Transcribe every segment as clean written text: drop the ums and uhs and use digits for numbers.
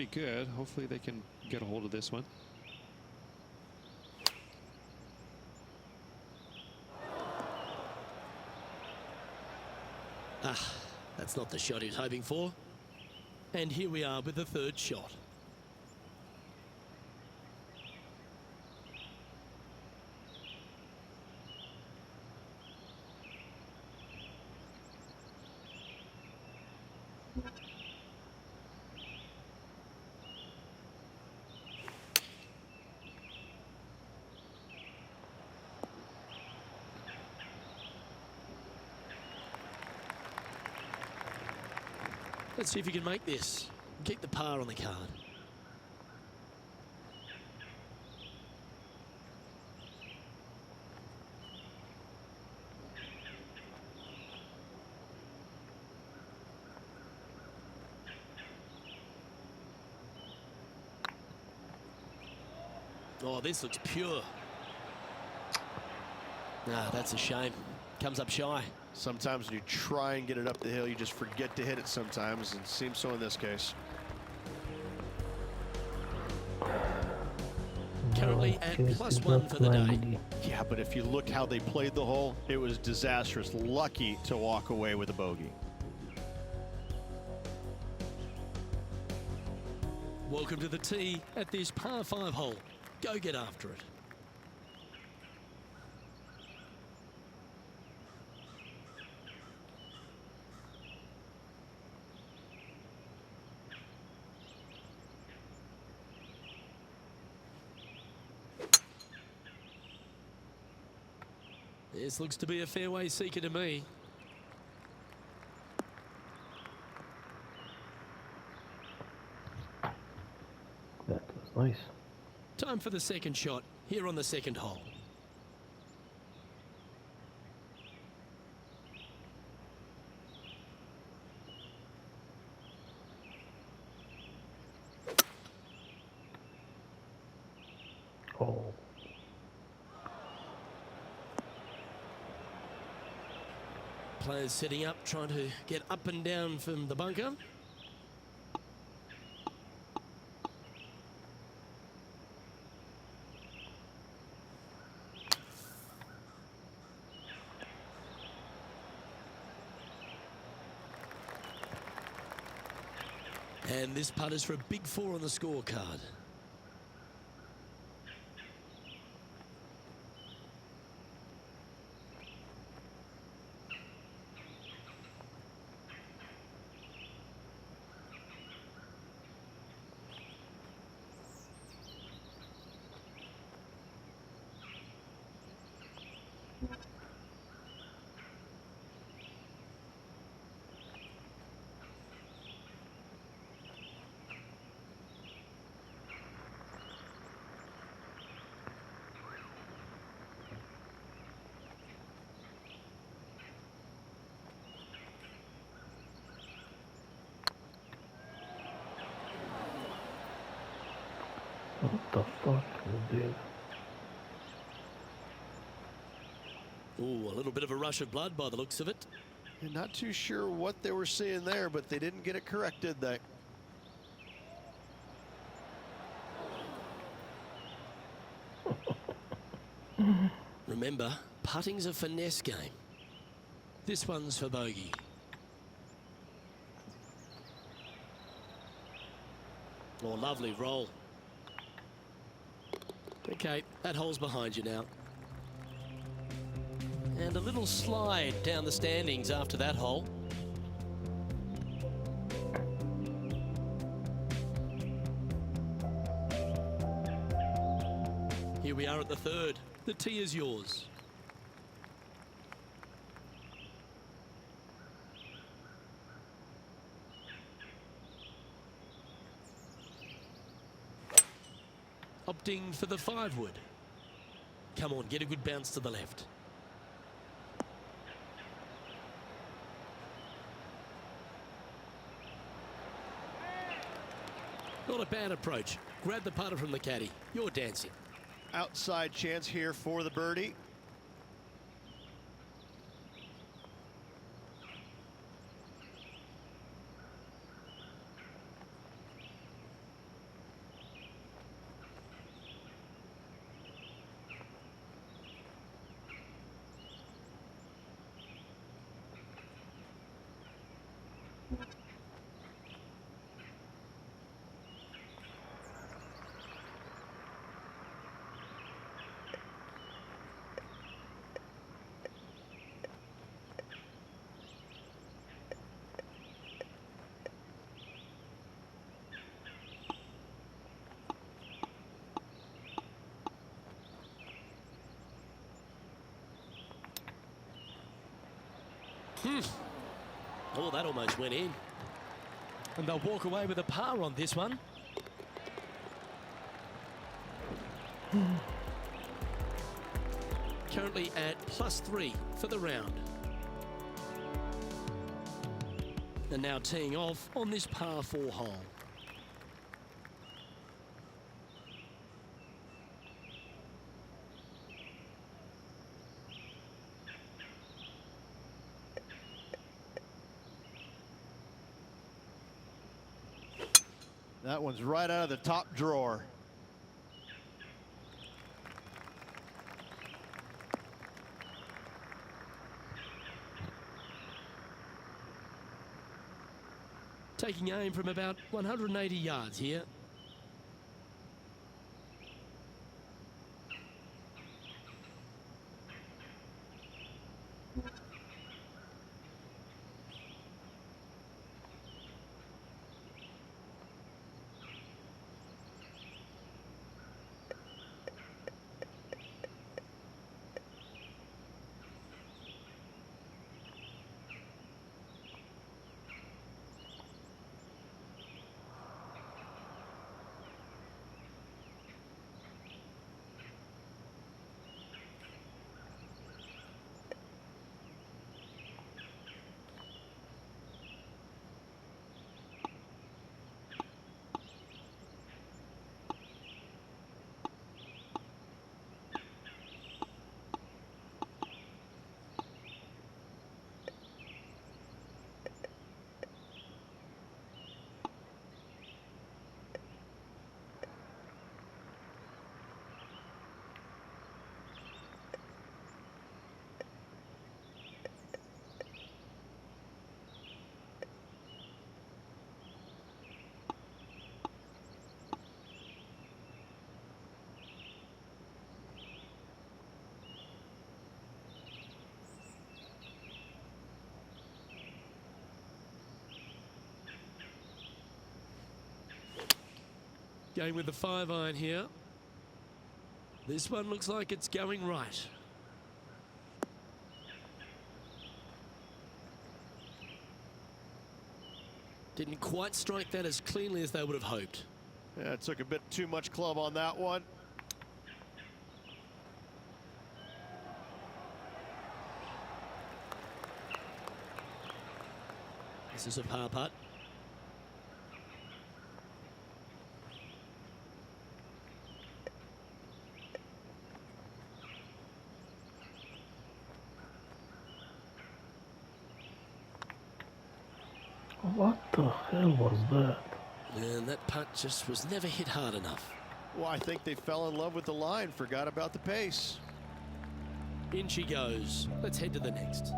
pretty good. Hopefully they can get a hold of this one. That's not the shot he was hoping for. And here we are with the third shot. Let's see if you can make this. Keep the par on the card. Oh, this looks pure. Ah, that's a shame. Comes up shy. Sometimes when you try and get it up the hill, you just forget to hit it sometimes, and it seems so in this case. Currently at +1 for the day. Yeah, but if you look how they played the hole, it was disastrous. Lucky to walk away with a bogey. Welcome to the tee at this par 5 hole. Go get after it. This looks to be a fairway seeker to me. That was nice. Time for the second shot here on the second hole. Oh. Players setting up, trying to get up and down from the bunker. And this putt is for a big 4 on the scorecard. What the fuck is this? Ooh, a little bit of a rush of blood by the looks of it. You're not too sure what they were seeing there, but they didn't get it correct, did they? Remember, putting's a finesse game. This one's for bogey. Oh, lovely roll. Okay, that hole's behind you now. And a little slide down the standings after that hole. Here we are at the third. The tee is yours. Opting for the 5-wood. Come on, get a good bounce to the left. Not a bad approach. Grab the putter from the caddy. You're dancing. Outside chance here for the birdie. Oh, that almost went in. And they'll walk away with a par on this one. Currently at +3 for the round. And now teeing off on this par 4 hole. That one's right out of the top drawer. Taking aim from about 180 yards here. Going with the 5-iron here. This one looks like it's going right. Didn't quite strike that as cleanly as they would have hoped. Yeah, it took a bit too much club on that one. This is a par putt. What the hell was that? And that putt just was never hit hard enough. Well, I think they fell in love with the line, forgot about the pace. In she goes. Let's head to the next.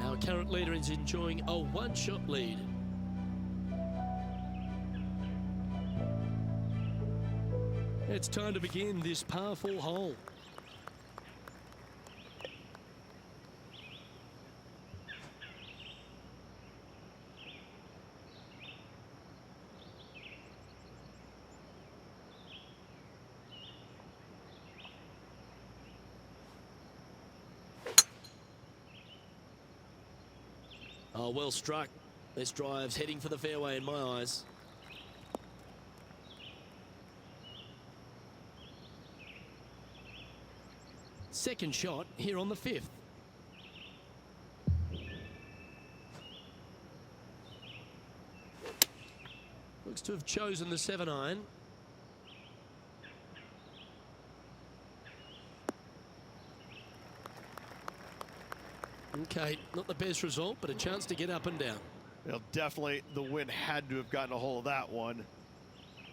Our current leader is enjoying a one-shot lead. It's time to begin this par 4 hole. Oh, well struck. This drive's heading for the fairway in my eyes. Second shot here on the 5th. Looks to have chosen the 7-iron. Okay, not the best result, but a chance to get up and down. Well, definitely the wind had to have gotten a hold of that one.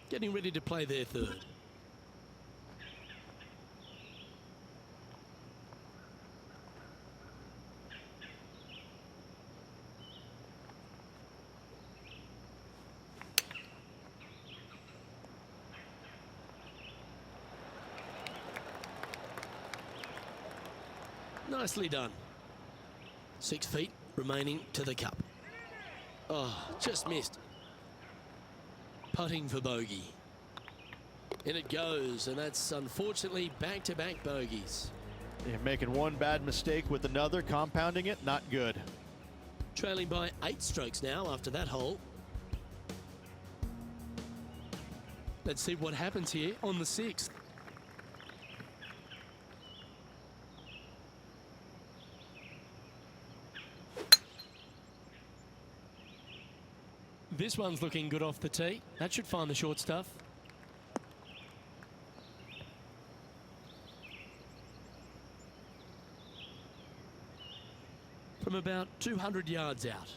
Getting ready to play their third. Nicely done. 6 feet remaining to the cup. Oh, just missed. Putting for bogey. In it goes, and that's unfortunately back-to-back bogeys. You're making one bad mistake with another, compounding it, not good. Trailing by 8 strokes now after that hole. Let's see what happens here on the 6th. This one's looking good off the tee. That should find the short stuff. From about 200 yards out.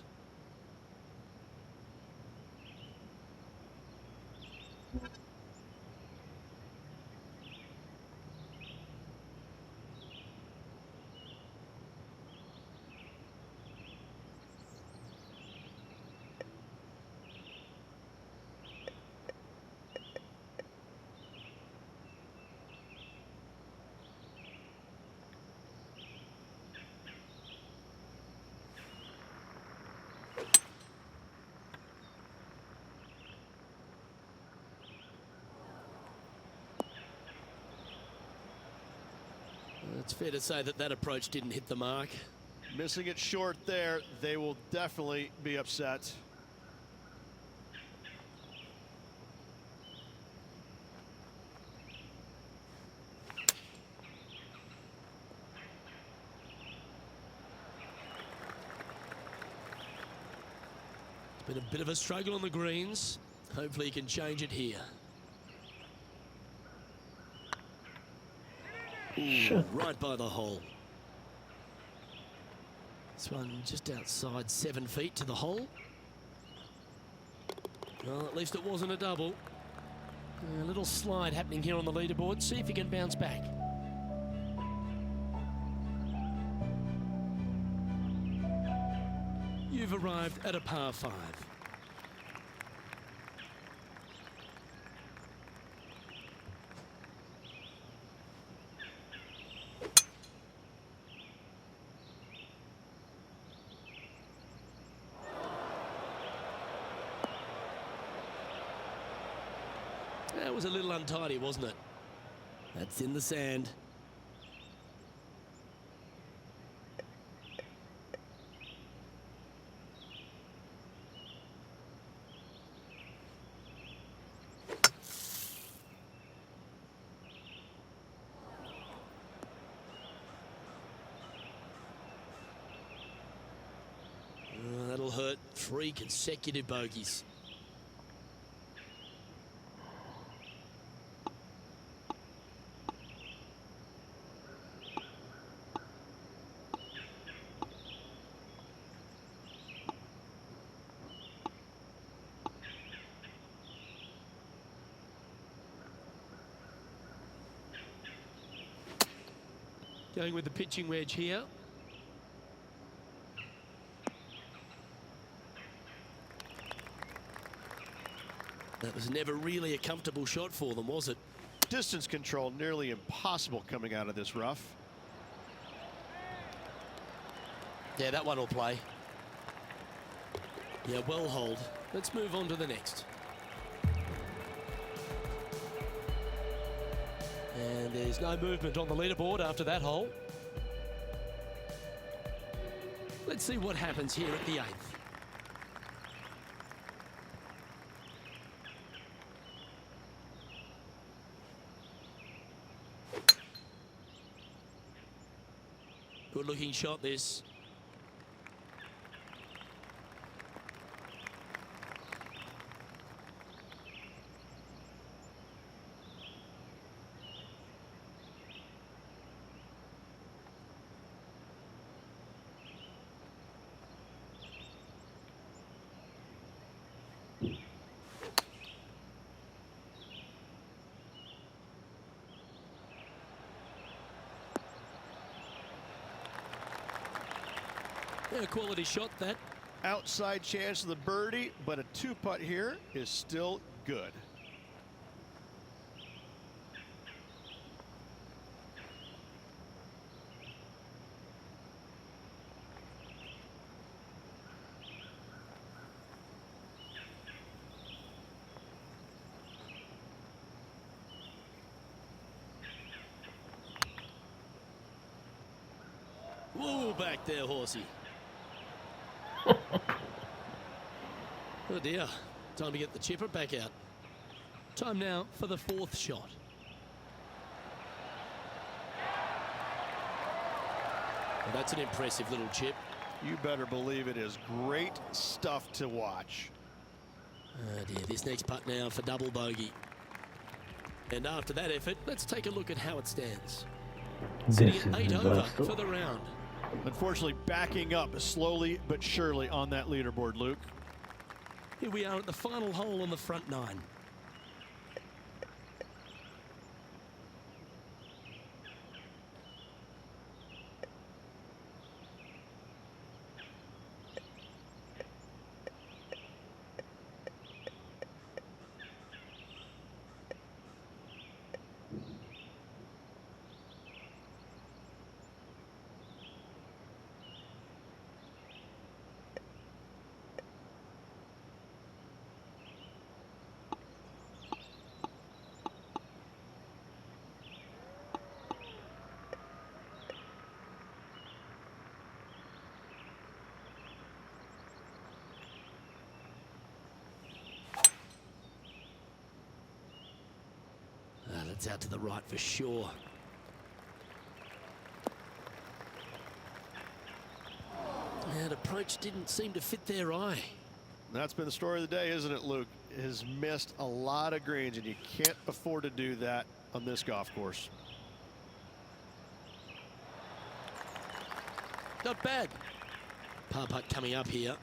It's fair to say that that approach didn't hit the mark. Missing it short there, they will definitely be upset. It's been a bit of a struggle on the greens. Hopefully he can change it here. Ooh, right by the hole. This one just outside 7 feet to the hole. Well, at least it wasn't a double. A little slide happening here on the leaderboard. See if he can bounce back. You've arrived at a par 5. That was a little untidy, wasn't it? That's in the sand. That'll hurt. 3 consecutive bogeys. Going with the pitching wedge here. That was never really a comfortable shot for them, was it? Distance control nearly impossible coming out of this rough. Yeah, that one will play. Yeah, well hold. Let's move on to the next. And there's no movement on the leaderboard after that hole. Let's see what happens here at the 8th. Good looking shot this. Yeah, quality shot that. Outside chance of the birdie, but a 2-putt here is still good. Whoa, back there, horsey. Oh dear, time to get the chipper back out. Time now for the fourth shot. Well, that's an impressive little chip. You better believe it is great stuff to watch. Oh dear, this next putt now for double bogey. And after that effort, let's take a look at how it stands. Sitting This at is 8 over disaster. for the round. Unfortunately, backing up slowly but surely on that leaderboard, Luke. Here we are at the final hole on the front nine. That's out to the right for sure. That approach didn't seem to fit their eye. That's been the story of the day, isn't it, Luke? Has missed a lot of greens, and you can't afford to do that on this golf course. Not bad. Par putt coming up here.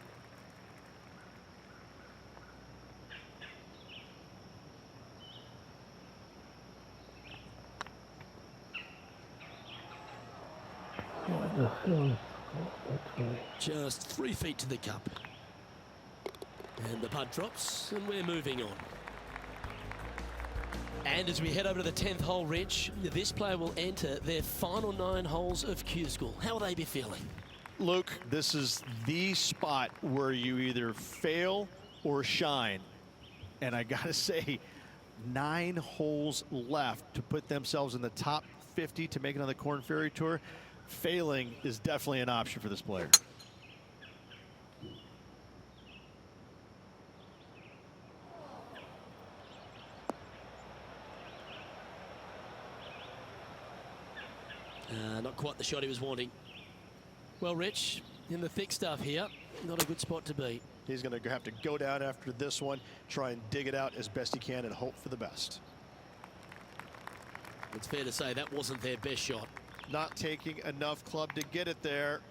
What the hell? Oh, that's right. Just 3 feet to the cup. And the putt drops, and we're moving on. And as we head over to the 10th hole, Rich, this player will enter their final 9 holes of Q School. How will they be feeling? Luke, this is the spot where you either fail or shine. And I gotta say, 9 holes left to put themselves in the top 50 to make it on the Korn Ferry Tour. Failing is definitely an option for this player. Not quite the shot he was wanting. Well, Rich, in the thick stuff here, not a good spot to be. He's going to have to go down after this one, try and dig it out as best he can and hope for the best. It's fair to say that wasn't their best shot. Not taking enough club to get it there.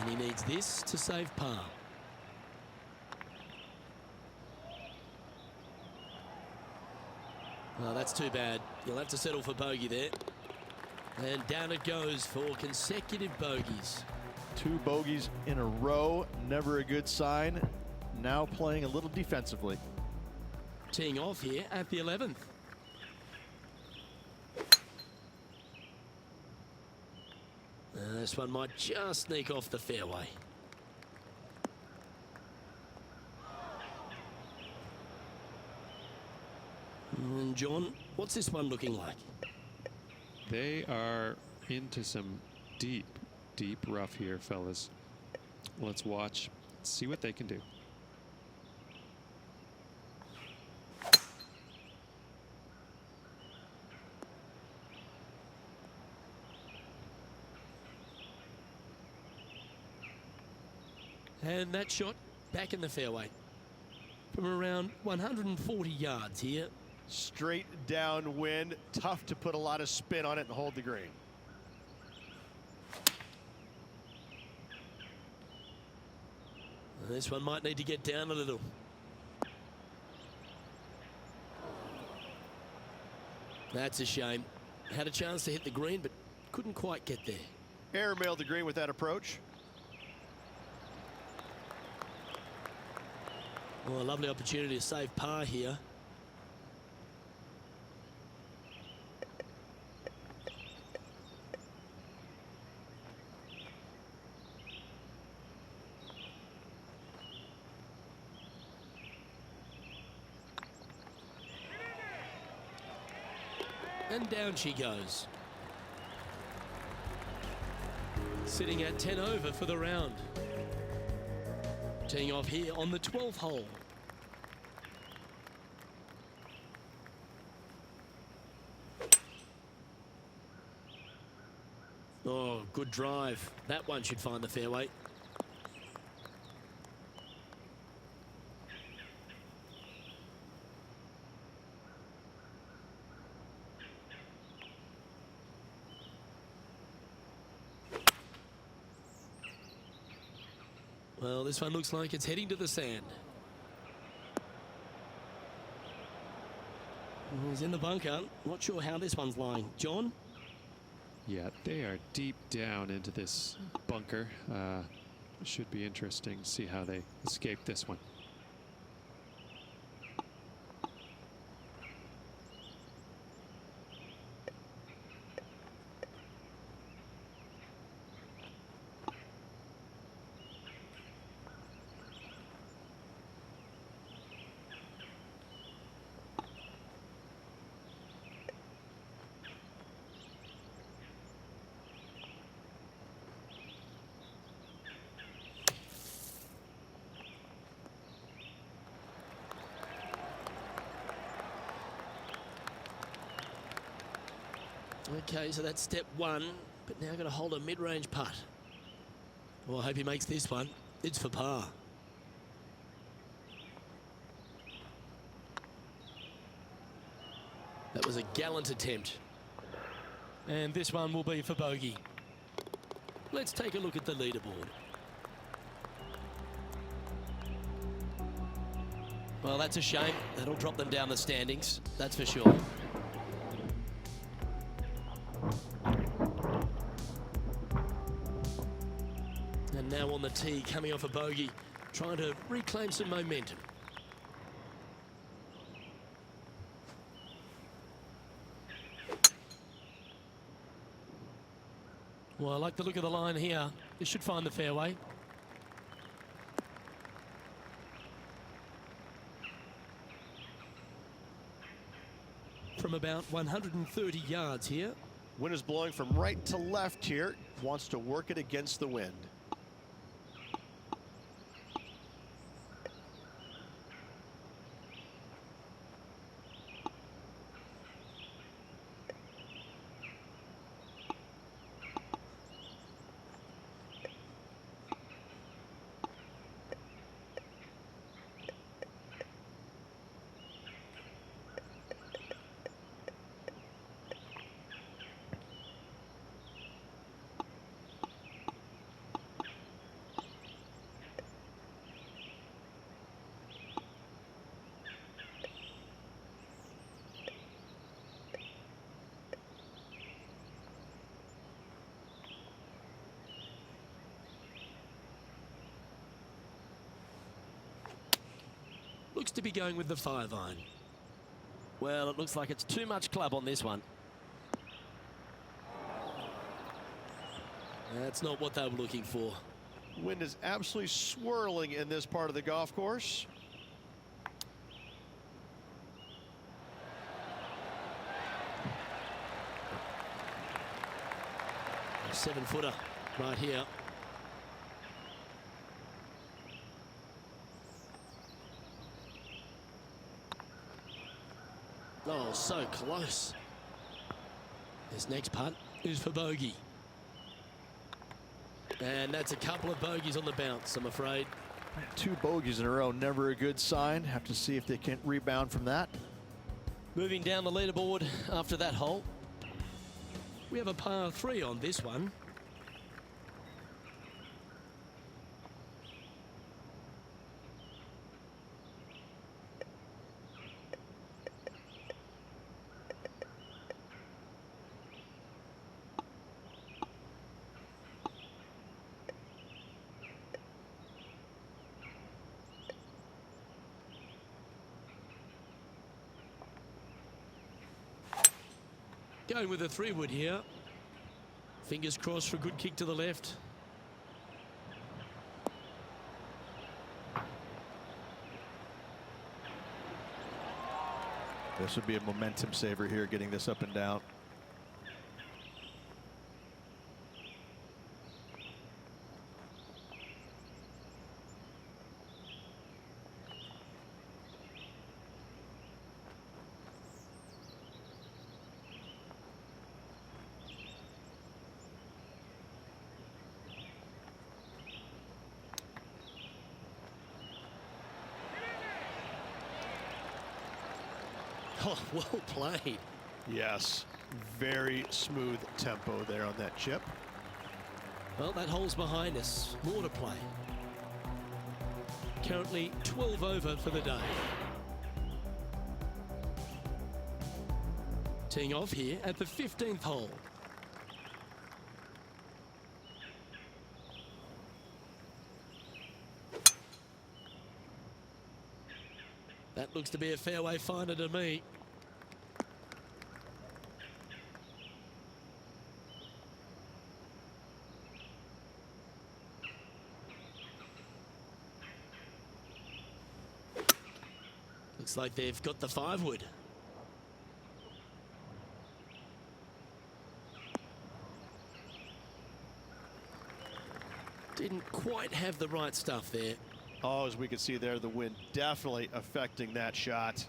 And he needs this to save par. Oh, that's too bad. You'll have to settle for bogey there. And down it goes for consecutive bogeys. 2 bogeys in a row, never a good sign. Now playing a little defensively. Teeing off here at the 11th. This one might just sneak off the fairway. And John, what's this one looking like? They are into some deep, deep rough here, fellas. Let's watch, see what they can do. And that shot back in the fairway from around 140 yards here. Straight downwind, tough to put a lot of spin on it and hold the green. This one might need to get down a little. That's a shame. Had a chance to hit the green, but couldn't quite get there. Airmailed the green with that approach. Well, a lovely opportunity to save par here. And down she goes. Sitting at 10 over for the round. Teeing off here on the 12th hole. Oh, good drive. That one should find the fairway. Well, this one looks like it's heading to the sand. He's in the bunker. Not sure how this one's lying. John? Yeah, they are deep down into this bunker. Should be interesting to see how they escape this one. Okay, so that's step one, but now got to hold a mid-range putt. Well, I hope he makes this one. It's for par. That was a gallant attempt. And this one will be for bogey. Let's take a look at the leaderboard. Well, that's a shame. That'll drop them down the standings, that's for sure. And now on the tee, coming off a bogey, trying to reclaim some momentum. Well, I like the look of the line here. This should find the fairway. From about 130 yards here. Wind is blowing from right to left here. Wants to work it against the wind. Looks to be going with the 5-iron. Well, it looks like it's too much club on this one. That's not what they were looking for. Wind is absolutely swirling in this part of the golf course. A 7-footer right here. Oh, so close. This next putt is for bogey. And that's a couple of bogeys on the bounce, I'm afraid. 2 bogeys in a row, never a good sign. Have to see if they can rebound from that. Moving down the leaderboard after that hole. We have a par 3 on this one. Going with a 3-wood here. Fingers crossed for a good kick to the left. This would be a momentum saver here, getting this up and down. Oh, well played. Yes, very smooth tempo there on that chip. Well, that hole's behind us. More to play. Currently 12 over for the day. Teeing off here at the 15th hole. That looks to be a fairway finder to me. Looks like they've got the 5-wood. Didn't quite have the right stuff there. Oh, as we can see there, the wind definitely affecting that shot.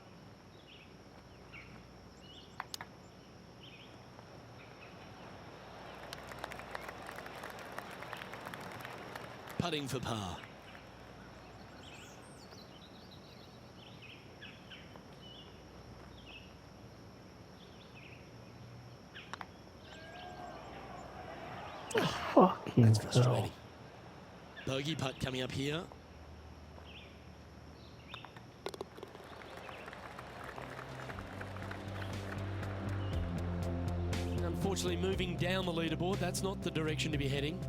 Putting for par. Fucking That's hell. frustrating. Bogey putt coming up here. And unfortunately, moving down the leaderboard, that's not the direction to be heading.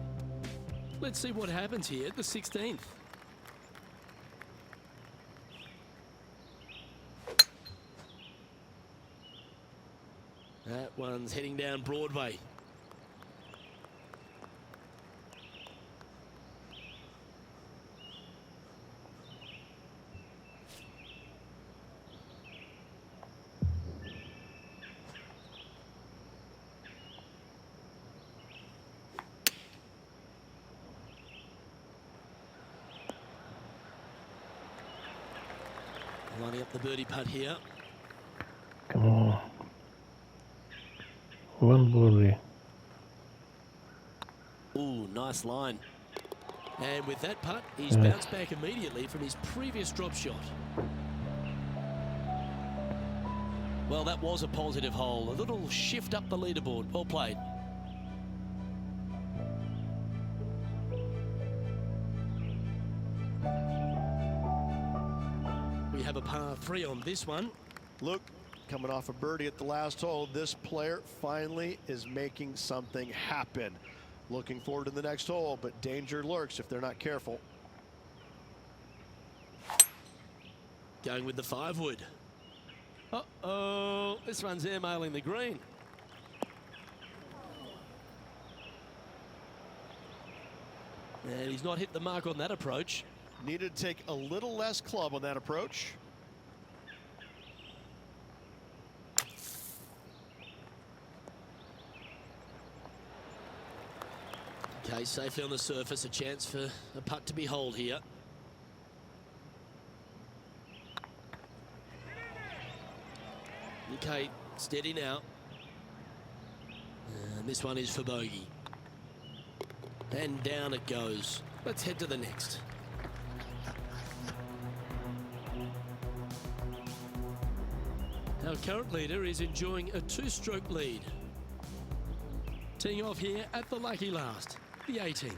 Let's see what happens here at the 16th. That one's heading down Broadway. Lining up the birdie putt here. Come on. One birdie. Ooh, nice line. And with that putt, he's bounced back immediately from his previous drop shot. Well, that was a positive hole. A little shift up the leaderboard. Well played. We have a par 3 on this one. Luke, coming off a birdie at the last hole, this player finally is making something happen. Looking forward to the next hole, but danger lurks if they're not careful. Going with the 5-wood. Uh-oh, this one's airmailing the green. And he's not hit the mark on that approach. Needed to take a little less club on that approach. Okay, safely on the surface, a chance for a putt to be holed here. Okay, steady now. And this one is for bogey. And down it goes. Let's head to the next. Our current leader is enjoying a 2-stroke lead. Teeing off here at the lucky last, the 18.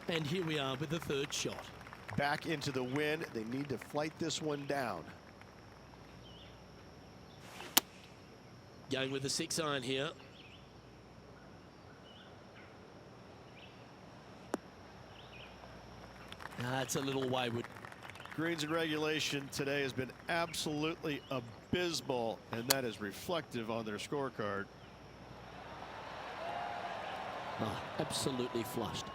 And here we are with the 3rd shot. Back into the wind. They need to flight this one down. Going with the 6-iron here. That's a little wayward. Greens and regulation today has been absolutely abysmal, and that is reflective on their scorecard. Oh, absolutely flushed.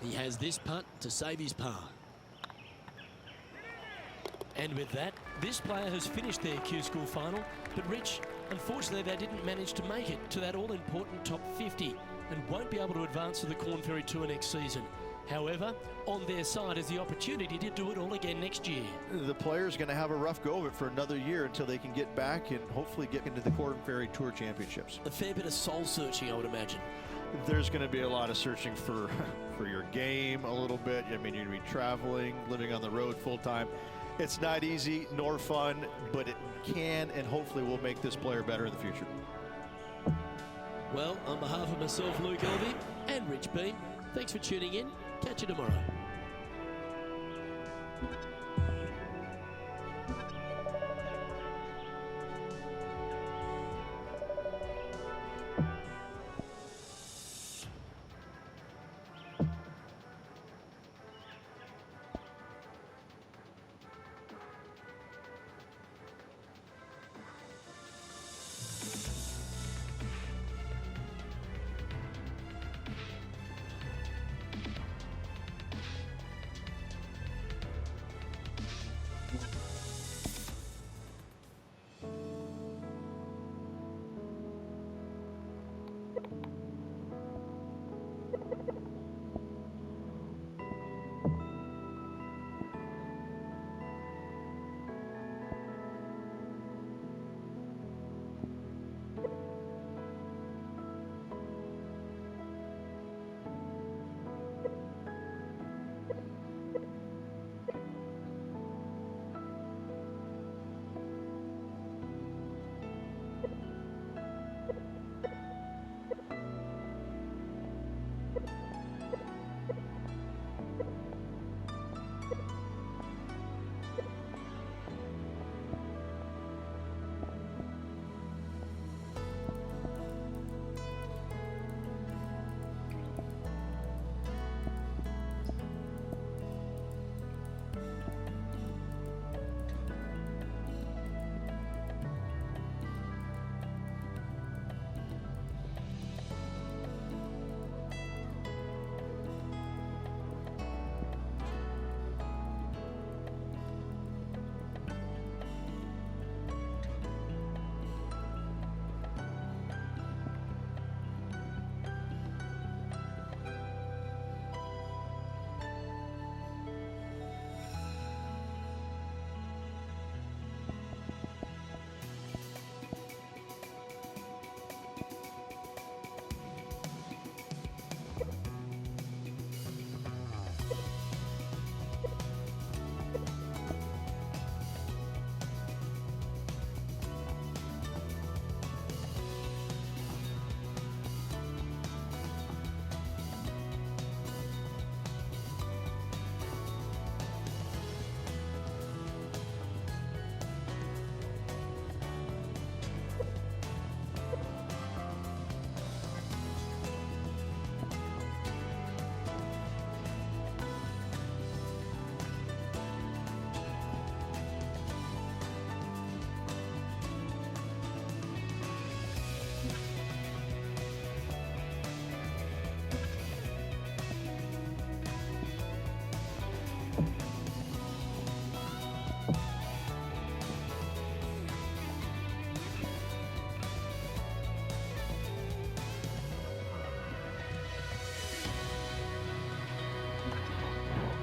He has this putt to save his par. And with that, this player has finished their Q School final. But Rich, Unfortunately, they didn't manage to make it to that all-important top 50 and won't be able to advance to the Corn Ferry Tour next season. However, on their side is the opportunity to do it all again next year. The player's going to have a rough go of it for another year until they can get back and hopefully get into the Corn Ferry Tour Championships. A fair bit of soul-searching, I would imagine. There's going to be a lot of searching for your game a little bit. I mean, you're going to be traveling, living on the road full-time. It's not easy nor fun, but it can and hopefully will make this player better in the future. Well, on behalf of myself, Luke Elvey, and Rich Beam, thanks for tuning in. Catch you tomorrow.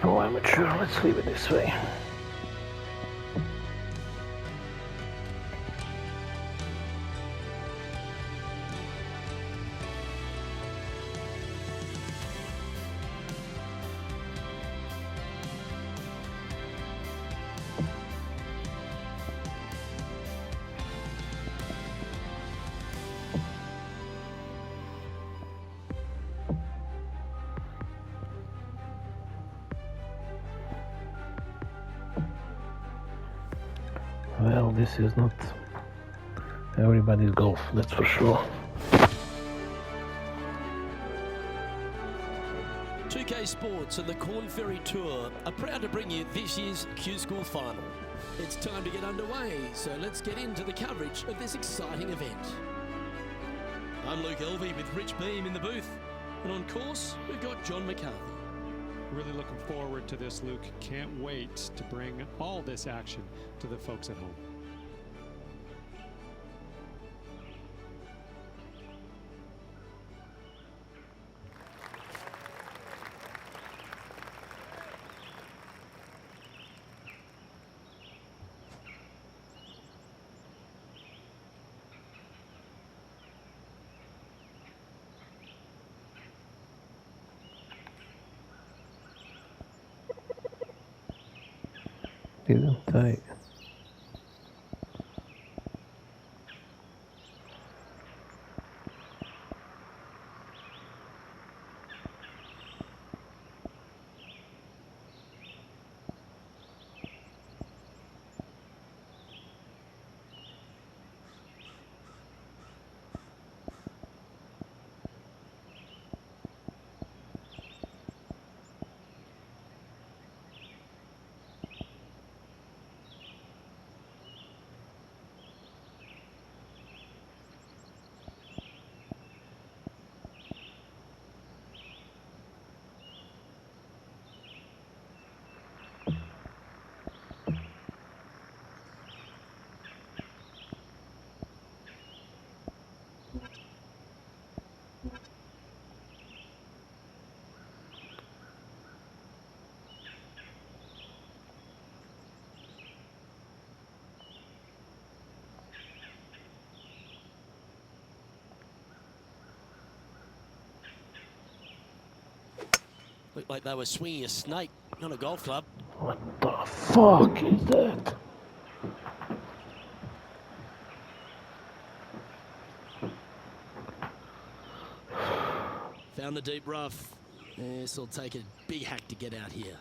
No amateur, let's leave it this way. Well, this is not everybody's golf, that's for sure. 2K Sports and the Corn Ferry Tour are proud to bring you this year's Q-School Final. It's time to get underway, so let's get into the coverage of this exciting event. I'm Luke Elvey with Rich Beam in the booth, and on course, we've got John McCarthy. Really looking forward to this, Luke. Can't wait to bring all this action to the folks at home. Didn't I? Looked like they were swinging a snake, not a golf club. What the fuck is that? Found the deep rough. This will take a big hack to get out here.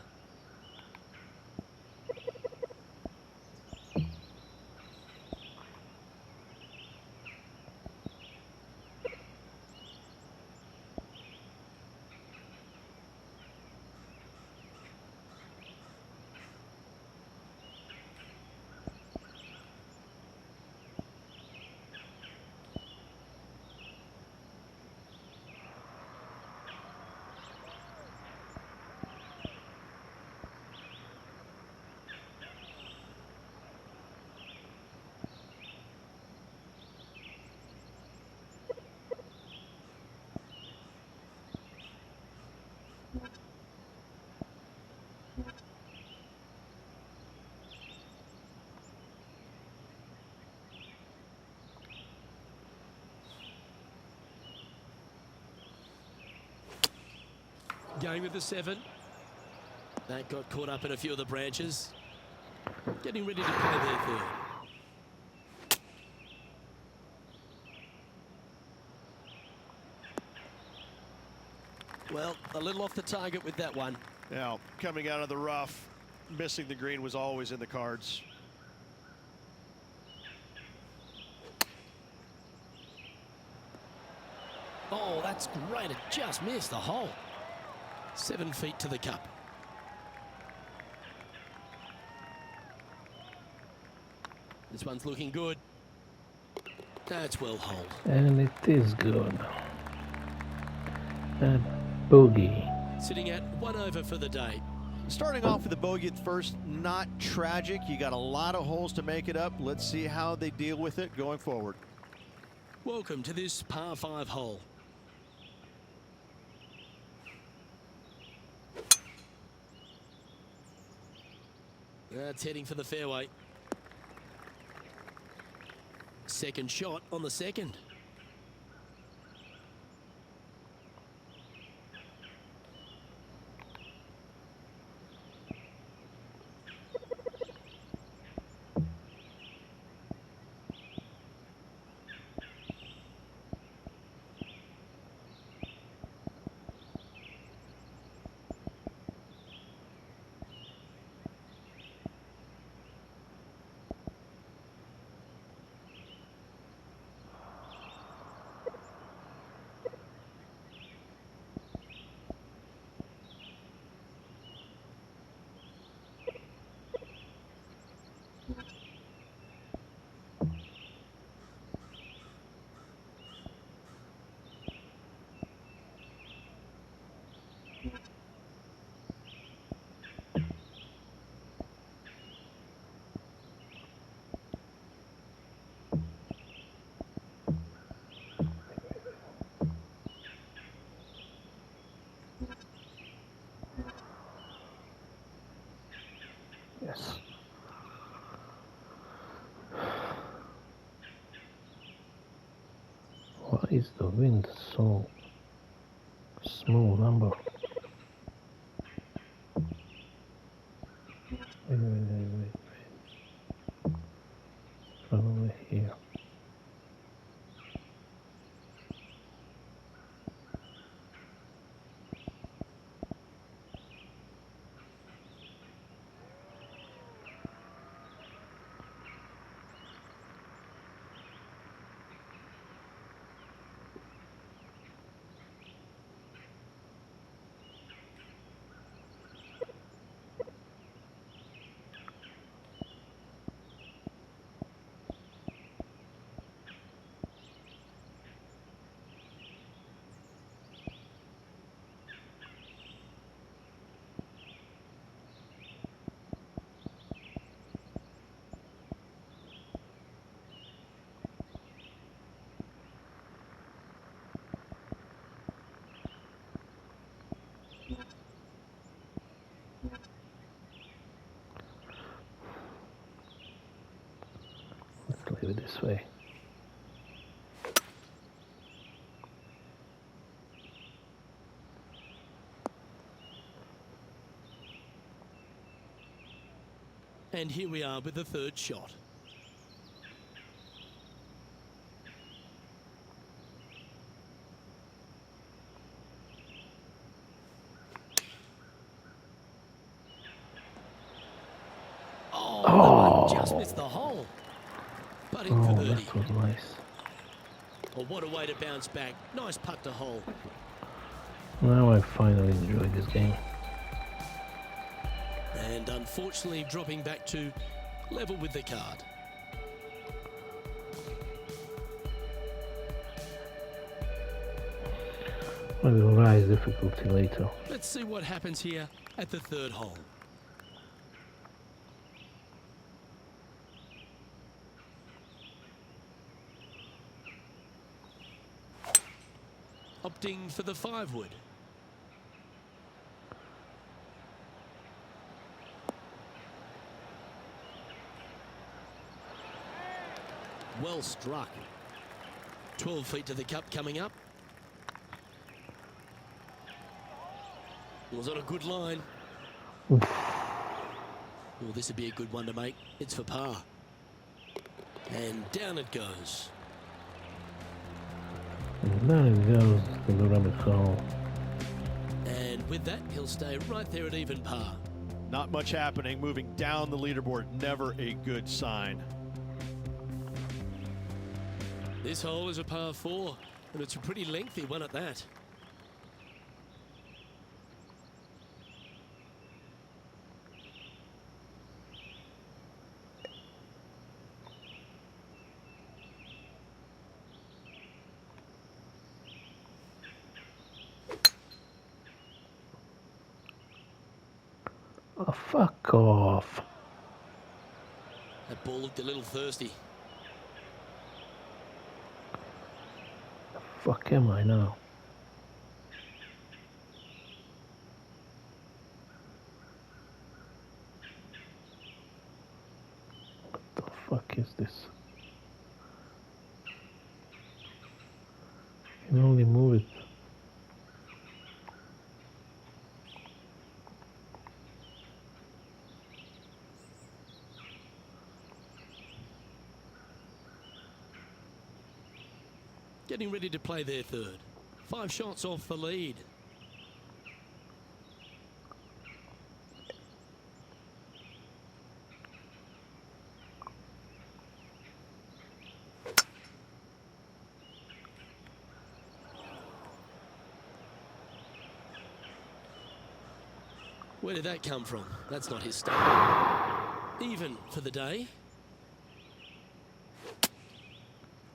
Going with the 7. That got caught up in a few of the branches. Getting ready to play their third. Well, a little off the target with that one. Now, coming out of the rough, missing the green was always in the cards. Oh, that's great. It just missed the hole. 7 feet to the cup. This one's looking good. That's well holed. And it is good. And bogey. Sitting at 1 over for the day. Starting off with a bogey at first, not tragic. You got a lot of holes to make it up. Let's see how they deal with it going forward. Welcome to this par 5 hole. That's heading for the fairway. Second shot on the second. Yes. Why is the wind so small number? Wait. leave it this way. And here we are with the third shot. Oh, that one just missed the hole. But in for Oh, birdie. that was nice. Oh, what a way to bounce back. Nice putt to hole. Now I finally enjoy this game. And unfortunately dropping back to level with the card. I will rise difficulty later. Let's see what happens here at the third hole. Opting for the 5-wood. Well struck. 12 feet to the cup coming up. Was on a good line. Oof. Well, this would be a good one to make. It's for par. And down it goes. And then it goes to the rabbit hole. And with that, he'll stay right there at even par. Not much happening. Moving down the leaderboard, never a good sign. This hole is a par 4, and it's a pretty lengthy one at that. Oh, fuck off. That ball looked a little thirsty. Fuck am I now? What the fuck is this? I can only move it. Getting ready to play their third. 5 shots off the lead. Where did that come from? That's not his style. Even for the day.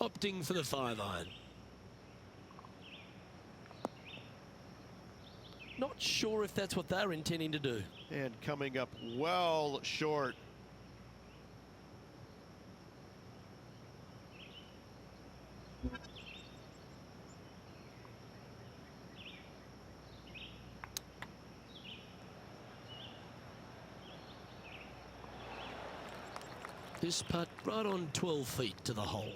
Opting for the 5-iron. Not sure if that's what they're intending to do. And coming up well short. This putt right on 12 feet to the hole.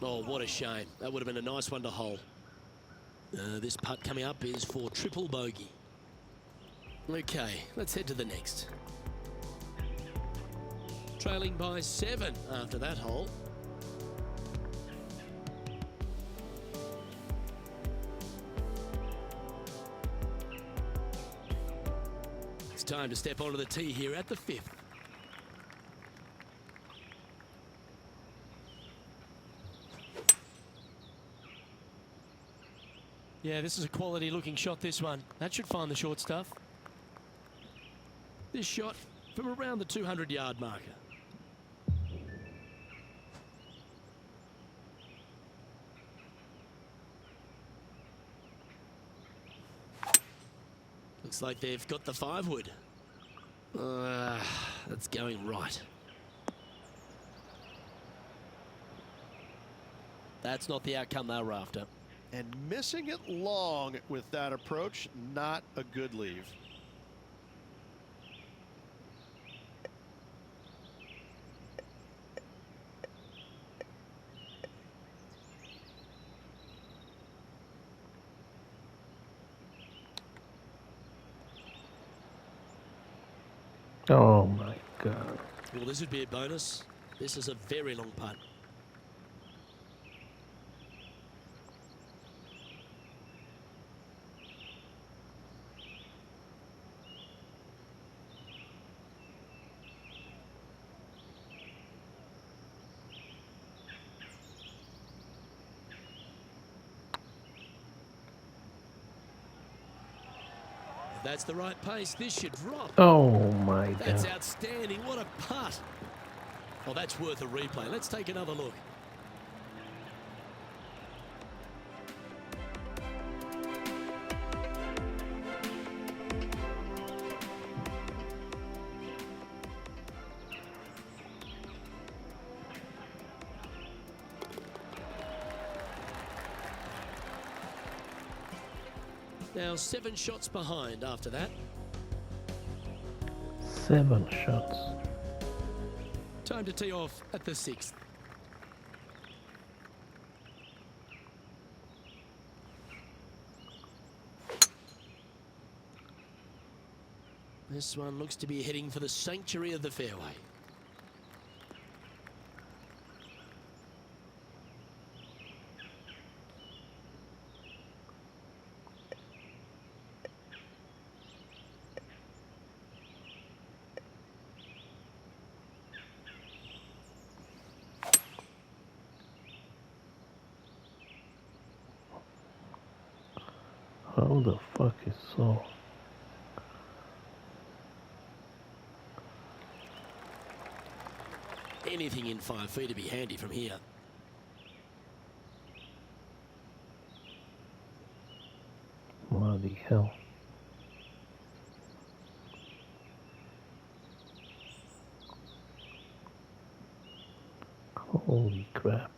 Oh, what a shame. That would have been a nice one to hole. This putt coming up is for triple bogey. Okay, let's head to the next. Trailing by 7 after that hole. It's time to step onto the tee here at the 5th. Yeah, this is a quality looking shot, this one. That should find the short stuff. This shot from around the 200-yard marker. Looks like they've got the 5-wood. That's going right. That's not the outcome they were after. And missing it long with that approach, not a good leave. Oh my God. Well, this would be a bonus. This is a very long putt. If that's the right pace, this should drop. Oh my That's God. outstanding. What a putt. Well, that's worth a replay. Let's take another look. Now 7 shots behind after that. 7 shots. Time to tee off at the 6th. This one looks to be heading for the sanctuary of the fairway. How the fuck is so? Anything in 5 feet to be handy from here. Bloody hell. Holy crap.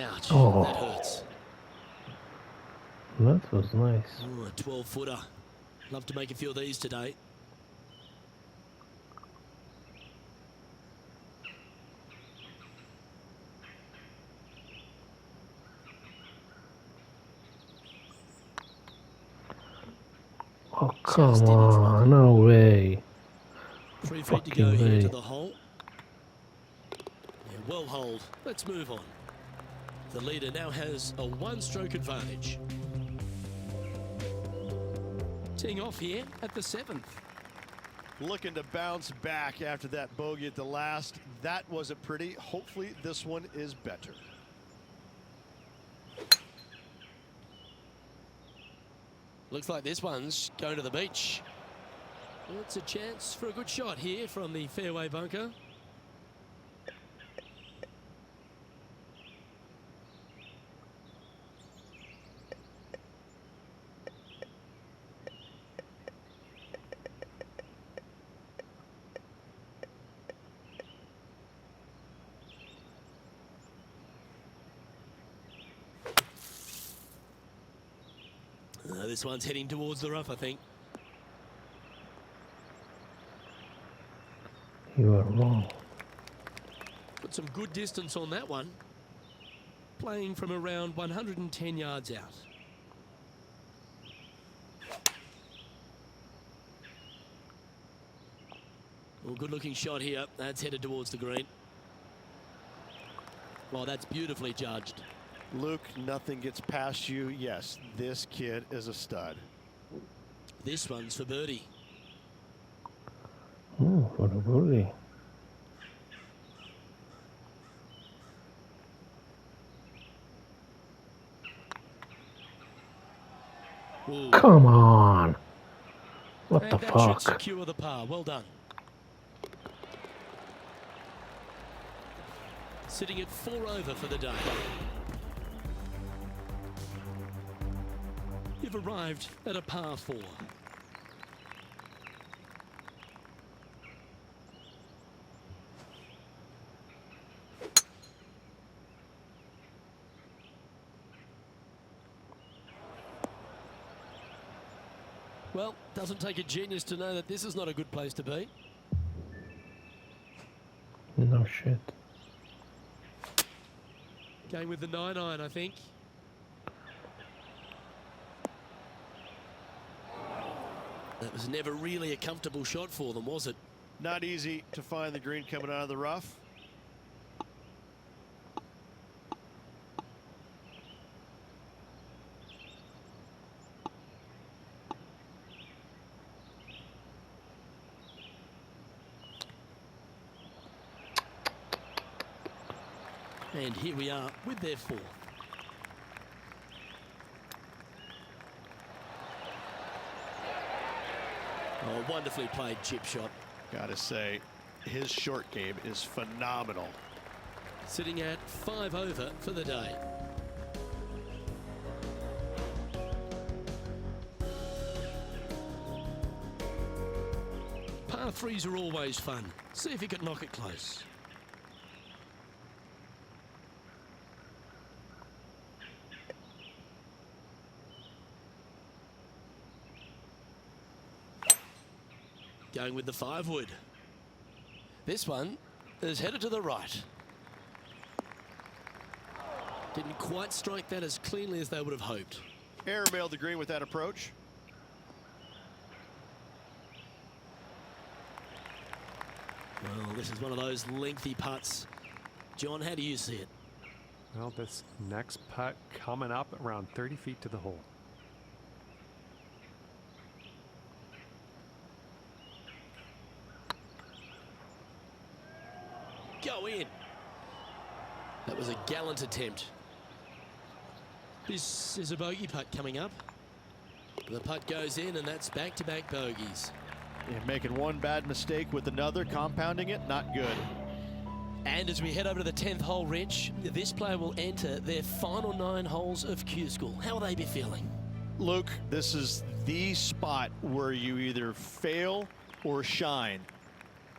Ouch, Oh. that hurts. That was nice. Oh, a 12-footer. Love to make a few of these today. Oh, come on. No way. 3 feet to go Fucking here way. to the hole. Yeah, well holed. Let's move on. The leader now has a 1-stroke advantage. Teeing off here at the 7th. Looking to bounce back after that bogey at the last. That wasn't pretty. Hopefully this one is better. Looks like this one's going to the beach. Well, it's a chance for a good shot here from the fairway bunker. This one's heading towards the rough, I think. You are wrong. Put some good distance on that one. Playing from around 110 yards out. Well, good looking shot here. That's headed towards the green. Well, that's beautifully judged. Luke, nothing gets past you. Yes, this kid is a stud. This one's for birdie. Oh, for the birdie. Ooh. Come on. What And the that should fuck? secure the par. Well done. Sitting at 4 over for the day. You've arrived at a par 4. Well, doesn't take a genius to know that this is not a good place to be. No shit. Going with the 9-iron, I think. That was never really a comfortable shot for them, was it? Not easy to find the green coming out of the rough. And here we are with their 4th. Oh, wonderfully played chip shot. Gotta say, his short game is phenomenal. Sitting at 5 over for the day. Par 3s are always fun. See if you can knock it close. Going with the 5-wood. This one is headed to the right. Didn't quite strike that as cleanly as they would have hoped. Airmailed the green with that approach. Well, this is one of those lengthy putts. John, how do you see it? Well, this next putt coming up around 30 feet to the hole. Go in. That was a gallant attempt. This is a bogey putt coming up. The putt goes in, and that's back-to-back bogeys. Yeah, making one bad mistake with another, compounding it, not good. And as we head over to the 10th hole, Rich, this player will enter their final 9 holes of Q School. How will they be feeling? Luke, this is the spot where you either fail or shine.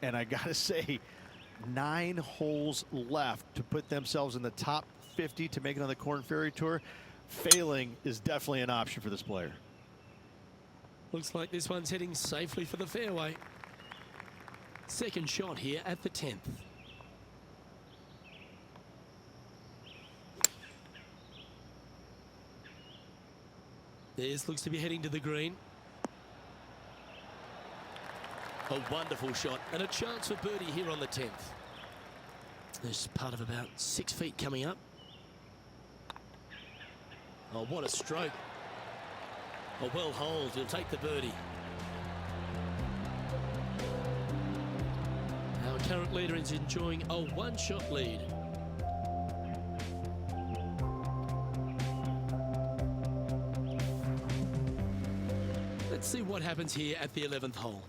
And I gotta say, 9 holes left to put themselves in the top 50 to make it on the Korn Ferry Tour. Failing is definitely an option for this player. Looks like this one's heading safely for the fairway. Second shot here at the 10th. This looks to be heading to the green. A wonderful shot and a chance for birdie here on the 10th. There's part of about 6 feet coming up. Oh, what a stroke. A well holed, he'll take the birdie. Our current leader is enjoying a 1-shot lead. Let's see what happens here at the 11th hole.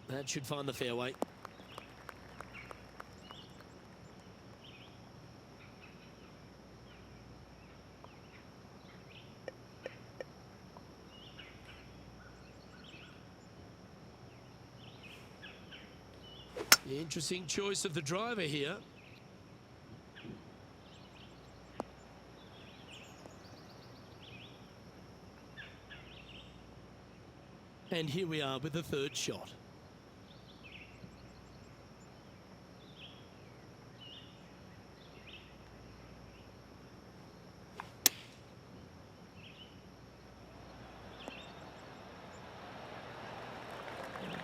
That should find the fairway. Interesting choice of the driver here. And here we are with the 3rd shot.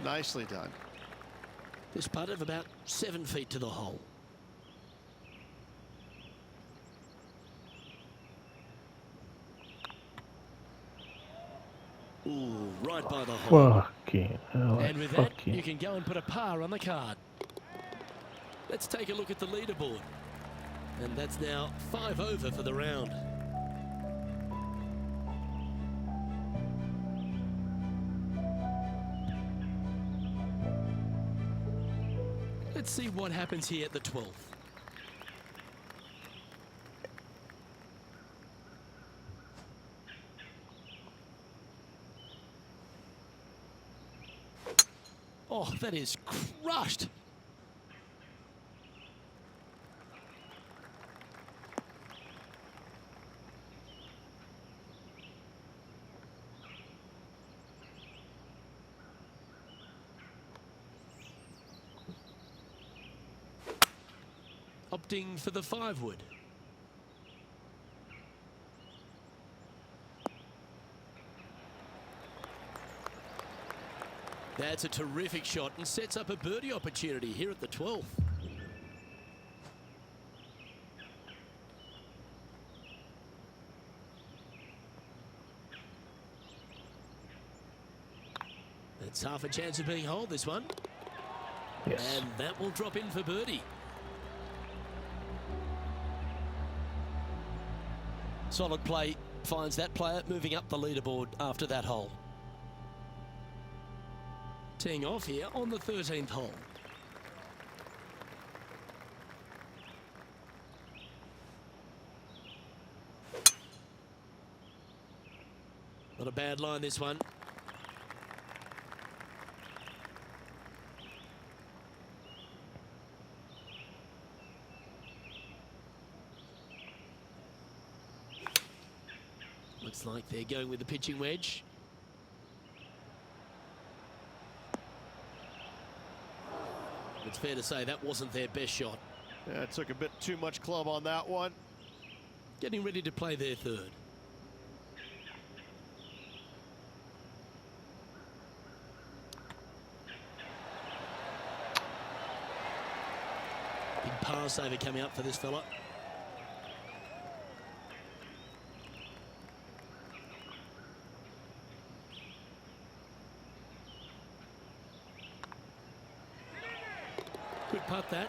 Nicely done. This putt of about 7 feet to the hole. Ooh, right by the hole. Fucking hell. And with that, you can go and put a par on the card. Let's take a look at the leaderboard. And that's now 5 over for the round. Let's see what happens here at the 12th. Oh, that is crushed. Opting for the 5-wood. That's a terrific shot and sets up a birdie opportunity here at the 12th. That's half a chance of being holed, this one. Yes. And that will drop in for birdie. Solid play finds that player moving up the leaderboard after that hole. Teeing off here on the 13th hole. Not a bad line, this one. Looks like they're going with the pitching wedge. It's fair to say that wasn't their best shot. Yeah, it took a bit too much club on that one. Getting ready to play their third. Big par saver coming up for this fella. Good putt that.